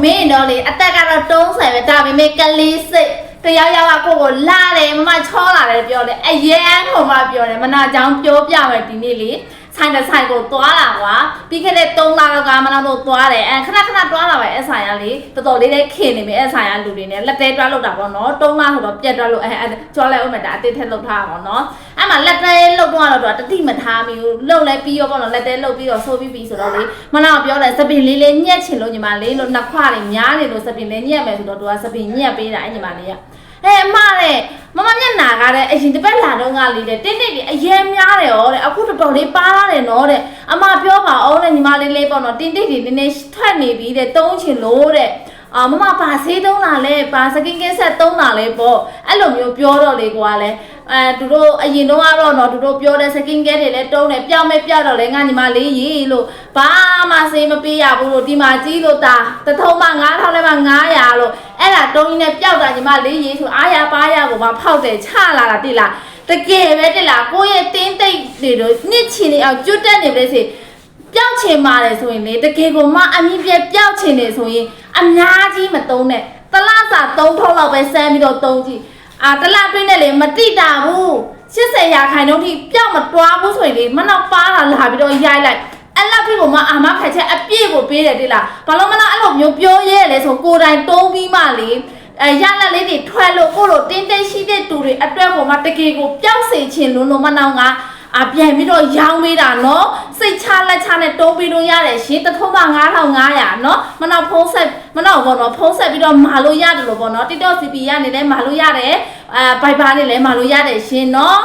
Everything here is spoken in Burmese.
မင်းတော့လေအသက်ကတော့တုံးဆယ်ပဲဒါပေမဲ့ကလေးစိတ်တယောက်ယောက်ကကိုကိုလာတယ်မမချောလာတယ်ပြောတယ်အရန်ဟိုမှပြောတယ်မနာချောင်းပြောပြမယ်ဒီနေ့လေဆိုင်တဲ့ဆိုင်ကိုသွားလာကွာပြီးခဲ့တဲ့3လလောက်ကမနာတို့သွားတယ်ခဏသွားလာပဲအဲ့ဆိုင်ရလေတော်တော်လေးလေးခင်နေပြီအဲ့ဆိုင်ရလူတွေနဲ့လက်တဲတွားလောက်တာပေါ့နော်3လဆိုတော့ပြက်တွားလို့ကြောလိုက်အောင်မတာအသေးထက်လောက်ထားပါတော့အဲ့မှာလက်တဲလောက်တော့တတိမထားမိဘူးလှုပ်လဲပြီးရောပေါ့နော်လက်တဲလှုပ်ပြီးတော့ဆိုးပြီးဆိုတော့လေမနာပြောတယ်စပင်လေးလေးညက်ချင်လို့ညီမလေးလို့နှစ်ခွတွေများနေလို့စပင်လေးညက်မယ်ဆိုတော့သူကစပင်ညက်ပေးတာအဲ့ညီမလေးကအမတဲ့မမမျက်နာကားတဲ့အရင်တစ်ပတ်လာတော့ကလေးတဲ့တင်းတင်းအရင်များတယ်ဟောတဲ့အခုတော်တော်လေးပါလာတယ်နော်တဲ့အမပြောပါအောင်တဲ့ညီမလေးလေးပေါ့နော်တင်းတင်းနည်းနည်းထွက်နေပြီတဲ့တုံးချင်လို့တဲ့မမပါဆေးသုံးတာလဲပါစကင်ကင်းဆက်သုံးတာလဲပေါ့အဲ့လိုမျိုးပြောတော့လေကွာလဲသူတို့အရင်တော့ကတော့နော်သူတို့ပြောတဲ့စကင်ကဲတွေလဲတုံးတယ်ပြောင်းမဲပြောက်တော့လဲငါညီမလေးရေလို့ဘာမှဆေးမပေးရဘူးလို့ဒီမှာကြီးလို့တာတထုံးမှ9000လဲမှ900လို့အဲ့ဒါတုံးကြီးနဲ့ပြောက်တာညီမလေးရေဆိုအားရပါရကိုမှဖောက်တယ်ချလာတာတိလားတကယ်ပဲတိလားကိုယ့်ရဲ့တင်းတိတ်တွေတို့နှစ်ချင်နေအောင်ကျွတ်တက်နေပြီလေပြောက်ချင်ပါတယ်ဆိုရင်လေတကယ်ကိုမှအမြင့်ပြပြောက်ချင်နေဆိုရင်အများကြီးမသုံးနဲ့တလားစာ3ထုံးလောက်ပဲဆန်းပြီးတော့သုံးကြည့်တလားတွင်းနဲ့လေမတိတာဘူး80ရာခိုင်နှုန်းထိပျောက်မတွားဘူးဆိုရင်လေမနောက်ပါလာလာပြီးတော့ရိုက်လိုက်အဲ့လောက်ထိကိုမှအာမခံချက်အပြည့်ကိုပေးတယ်တိလားဘာလို့မလားအဲ့လိုမျိုးပြောရဲလဲဆိုကိုယ်တိုင်တုံးပြီးမှလေရလက်လေးတွေထွက်လို့ကိုလိုတင်းတင်းရှိတဲ့တူတွေအတွက်ကိုမှတကယ်ကိုပျောက်စေချင်လို့မနောက်ငါပြန်ပြီးတော့ရောင်းပေးတာနော်စိတ်ချလက်ချနဲ့တိုးပြီးလို့ရတယ်ရှင်တထုံးမှ9500နော်မနောက်ဖုံးဆက်မနောက်ဘောနော်ဖုံးဆက်ပြီးတော့မာလို့ရတယ်လို့ပေါ့နော် TikTok CP ရနေလဲမာလို့ရတယ်Viber နဲ့လဲမာလို့ရတယ်ရှင်နော်